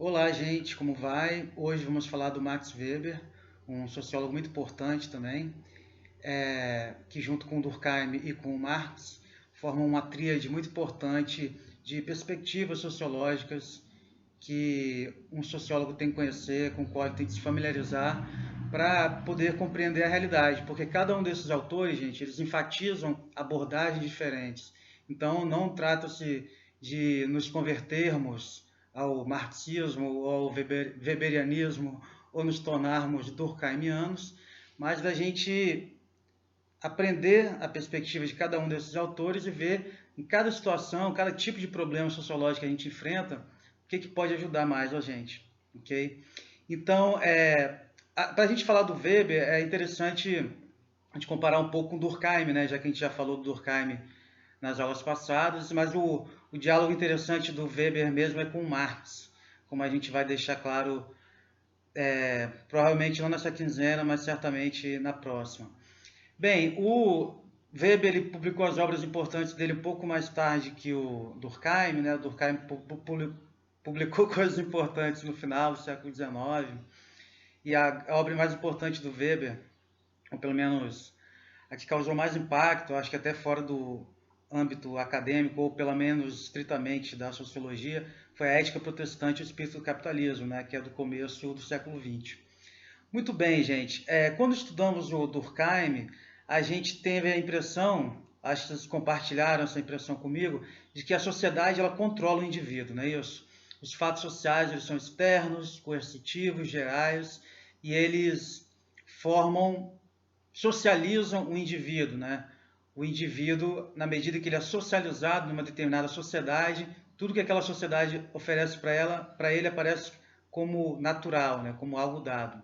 Olá, gente, como vai? Hoje vamos falar do Max Weber, um sociólogo muito importante também, que junto com Durkheim e com Marx formam uma tríade muito importante de perspectivas sociológicas que um sociólogo tem que conhecer, com o qual ele tem que se familiarizar para poder compreender a realidade, porque cada um desses autores, gente, eles enfatizam abordagens diferentes. Então, não trata-se de nos convertermos ao marxismo ou ao weberianismo ou nos tornarmos durkheimianos, mas da gente aprender a perspectiva de cada um desses autores e ver em cada situação, cada tipo de problema sociológico que a gente enfrenta, o que pode ajudar mais a gente, ok? Então, para a gente falar do Weber, é interessante a gente comparar um pouco com Durkheim, né? Já que a gente já falou do Durkheim nas aulas passadas, mas o diálogo interessante do Weber mesmo é com Marx, como a gente vai deixar claro, provavelmente não nessa quinzena, mas certamente na próxima. Bem, o Weber ele publicou as obras importantes dele um pouco mais tarde que o Durkheim, né? O Durkheim publicou coisas importantes no final do século XIX, e a obra mais importante do Weber, ou pelo menos a que causou mais impacto, acho que até fora do âmbito acadêmico, ou pelo menos estritamente da sociologia, foi a Ética Protestante e o Espírito do Capitalismo, né? Que é do começo do século XX. Muito bem, gente. Quando estudamos o Durkheim, a gente teve a impressão, acho que vocês compartilharam essa impressão comigo, de que a sociedade ela controla o indivíduo, não é isso? Os fatos sociais eles são externos, coercitivos, gerais, e eles formam, socializam o indivíduo, né? O indivíduo, na medida que ele é socializado numa determinada sociedade, tudo que aquela sociedade oferece para ele aparece como natural, né? Como algo dado.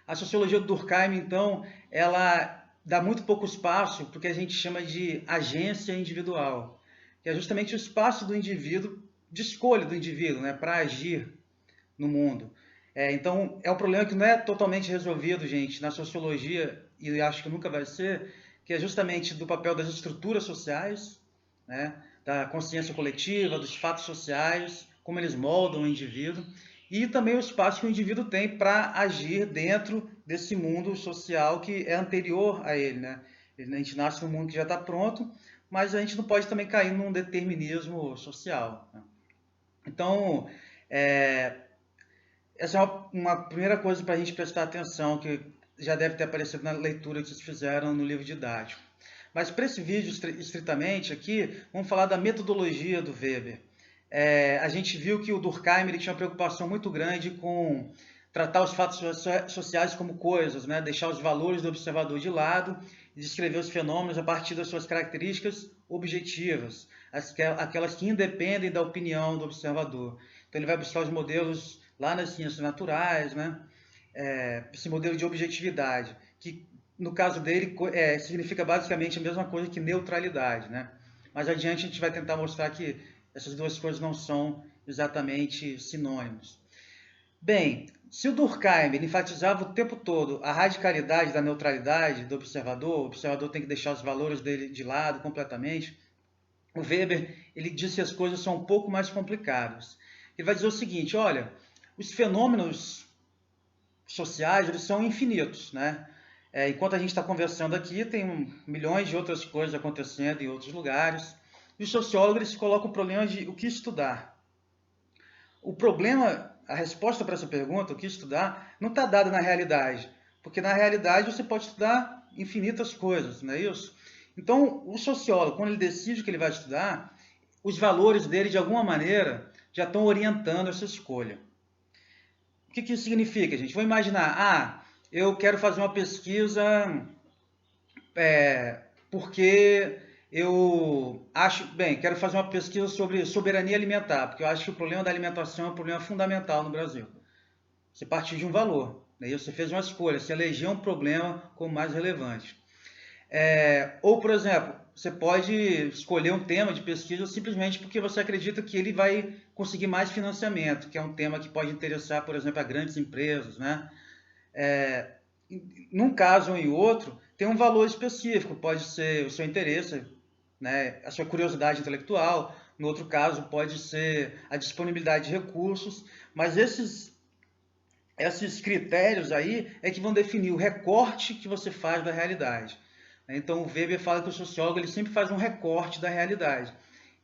A sociologia do Durkheim, então, ela dá muito pouco espaço para o que a gente chama de agência individual, que é justamente o espaço do indivíduo, de escolha do indivíduo, né, para agir no mundo. Então, é um problema que não é totalmente resolvido, gente, na sociologia, e acho que nunca vai ser, que é justamente do papel das estruturas sociais, né, da consciência coletiva, dos fatos sociais, como eles moldam o indivíduo, e também o espaço que o indivíduo tem para agir dentro desse mundo social que é anterior a ele, né? A gente nasce num mundo que já está pronto, mas a gente não pode também cair num determinismo social, né? Então, é, essa é uma primeira coisa para a gente prestar atenção, que já deve ter aparecido na leitura que vocês fizeram no livro didático. Mas para esse vídeo, estritamente aqui, vamos falar da metodologia do Weber. A gente viu que o Durkheim ele tinha uma preocupação muito grande com tratar os fatos sociais como coisas, né? Deixar os valores do observador de lado e descrever os fenômenos a partir das suas características objetivas, aquelas que independem da opinião do observador. Então ele vai buscar os modelos lá nas ciências naturais, né? Esse modelo de objetividade, que no caso dele significa basicamente a mesma coisa que neutralidade, né? Mais adiante a gente vai tentar mostrar que essas duas coisas não são exatamente sinônimos. Bem, se o Durkheim ele enfatizava o tempo todo a radicalidade da neutralidade do observador, o observador tem que deixar os valores dele de lado completamente, o Weber ele diz que as coisas são um pouco mais complicadas. Ele vai dizer o seguinte, olha, os fenômenos sociais eles são infinitos, né? Enquanto a gente está conversando aqui, tem milhões de outras coisas acontecendo em outros lugares. E os sociólogos eles colocam o problema de o que estudar. O problema, a resposta para essa pergunta, o que estudar, não está dada na realidade. Porque na realidade você pode estudar infinitas coisas, não é isso? Então, o sociólogo, quando ele decide o que ele vai estudar, os valores dele, de alguma maneira, já estão orientando essa escolha. O que isso significa, gente? Vamos imaginar, eu quero fazer uma pesquisa porque eu acho, bem, quero fazer uma pesquisa sobre soberania alimentar, porque eu acho que o problema da alimentação é um problema fundamental no Brasil. Você partiu de um valor, né? Você fez uma escolha, você elegeu um problema como mais relevante. Ou, por exemplo, você pode escolher um tema de pesquisa simplesmente porque você acredita que ele vai conseguir mais financiamento, que é um tema que pode interessar, por exemplo, a grandes empresas, né? Num caso ou em outro, tem um valor específico, pode ser o seu interesse, né? A sua curiosidade intelectual, No outro caso, pode ser a disponibilidade de recursos, mas esses critérios aí é que vão definir o recorte que você faz da realidade. Então, o Weber fala que o sociólogo ele sempre faz um recorte da realidade.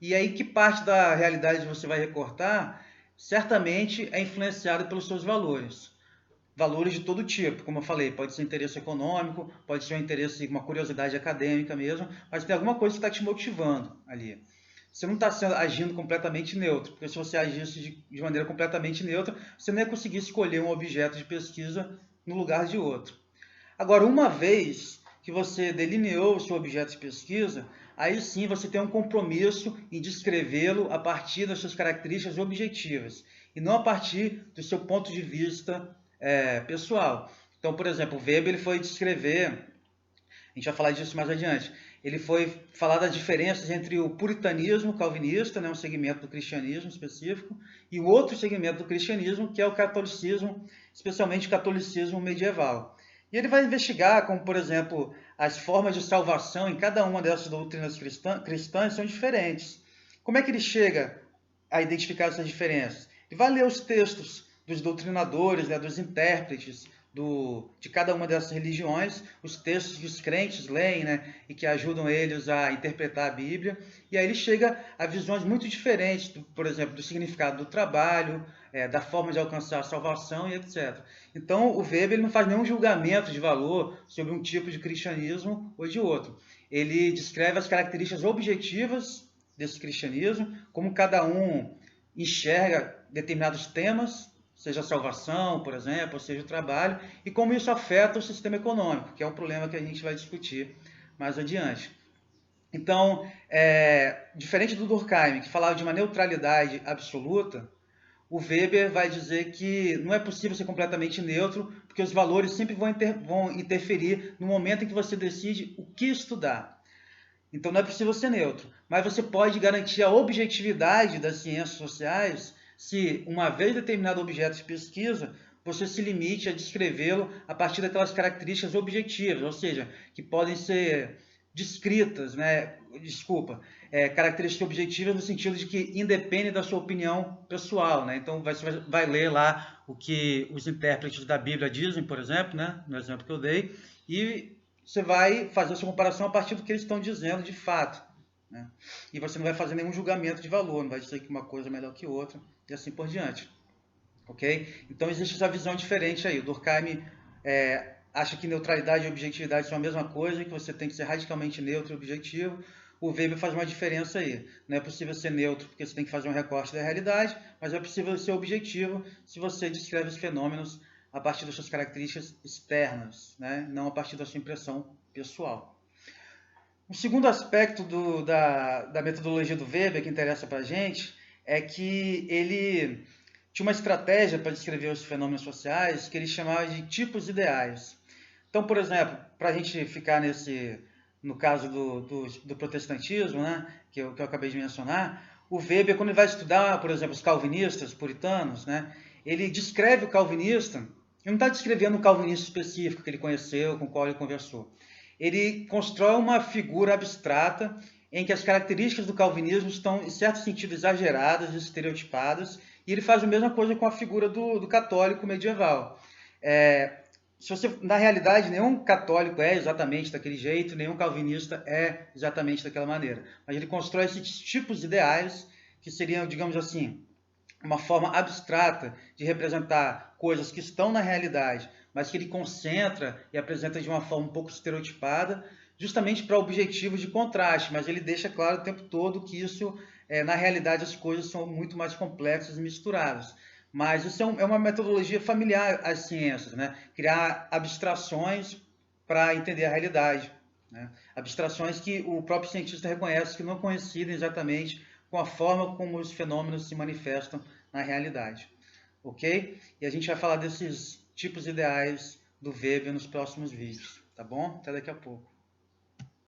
E aí, que parte da realidade você vai recortar, certamente é influenciada pelos seus valores. Valores de todo tipo, como eu falei, pode ser interesse econômico, pode ser um interesse, uma curiosidade acadêmica mesmo, mas tem alguma coisa que está te motivando ali. Você não está agindo completamente neutro, porque se você agisse de maneira completamente neutra, você não ia conseguir escolher um objeto de pesquisa no lugar de outro. Agora, uma vez que você delineou o seu objeto de pesquisa, aí sim você tem um compromisso em descrevê-lo a partir das suas características objetivas e não a partir do seu ponto de vista pessoal. Então, por exemplo, o Weber ele foi descrever, a gente vai falar disso mais adiante, ele foi falar das diferenças entre o puritanismo calvinista, né, um segmento do cristianismo específico, e o outro segmento do cristianismo, que é o catolicismo, especialmente o catolicismo medieval. E ele vai investigar como, por exemplo, as formas de salvação em cada uma dessas doutrinas cristãs são diferentes. Como é que ele chega a identificar essas diferenças? Ele vai ler os textos dos doutrinadores, né, dos intérpretes de cada uma dessas religiões, os textos que os crentes leem, né, e que ajudam eles a interpretar a Bíblia, e aí ele chega a visões muito diferentes, por exemplo, do significado do trabalho, da forma de alcançar a salvação e etc. Então, o Weber ele não faz nenhum julgamento de valor sobre um tipo de cristianismo ou de outro. Ele descreve as características objetivas desse cristianismo, como cada um enxerga determinados temas, seja a salvação, por exemplo, ou seja o trabalho, e como isso afeta o sistema econômico, que é um problema que a gente vai discutir mais adiante. Então, diferente do Durkheim, que falava de uma neutralidade absoluta, o Weber vai dizer que não é possível ser completamente neutro, porque os valores sempre vão interferir no momento em que você decide o que estudar. Então não é possível ser neutro, mas você pode garantir a objetividade das ciências sociais se, uma vez determinado objeto de pesquisa, você se limite a descrevê-lo a partir daquelas características objetivas, ou seja, que podem ser descritas, né? Desculpa, características objetivas no sentido de que independem da sua opinião pessoal, né? Então você vai ler lá o que os intérpretes da Bíblia dizem, por exemplo, né? No exemplo que eu dei, e você vai fazer a sua comparação a partir do que eles estão dizendo de fato, né? E você não vai fazer nenhum julgamento de valor, não vai dizer que uma coisa é melhor que outra, e assim por diante. Ok? Então existe essa visão diferente aí. O Durkheim acha que neutralidade e objetividade são a mesma coisa, que você tem que ser radicalmente neutro e objetivo. O Weber faz uma diferença aí. Não é possível ser neutro porque você tem que fazer um recorte da realidade, mas é possível ser objetivo se você descreve os fenômenos a partir das suas características externas, né? Não a partir da sua impressão pessoal. O segundo aspecto da metodologia do Weber que interessa para a gente é que ele tinha uma estratégia para descrever os fenômenos sociais que ele chamava de tipos ideais. Então, por exemplo, para a gente ficar no caso do protestantismo, né, que eu acabei de mencionar, o Weber, quando ele vai estudar, por exemplo, os calvinistas, puritanos, né, ele descreve o calvinista, ele não está descrevendo um calvinista específico que ele conheceu, com o qual ele conversou. Ele constrói uma figura abstrata em que as características do calvinismo estão, em certo sentido, exageradas, estereotipadas, e ele faz a mesma coisa com a figura do católico medieval. Se você, na realidade, nenhum católico é exatamente daquele jeito, nenhum calvinista é exatamente daquela maneira. Mas ele constrói esses tipos ideais que seriam, digamos assim, uma forma abstrata de representar coisas que estão na realidade, mas que ele concentra e apresenta de uma forma um pouco estereotipada, justamente para objetivos de contraste, mas ele deixa claro o tempo todo que isso, na realidade, as coisas são muito mais complexas e misturadas. Mas isso é uma metodologia familiar às ciências, né? Criar abstrações para entender a realidade, né? Abstrações que o próprio cientista reconhece que não coincidem exatamente com a forma como os fenômenos se manifestam na realidade. Ok? E a gente vai falar desses tipos ideais do Weber nos próximos vídeos, tá bom? Até daqui a pouco.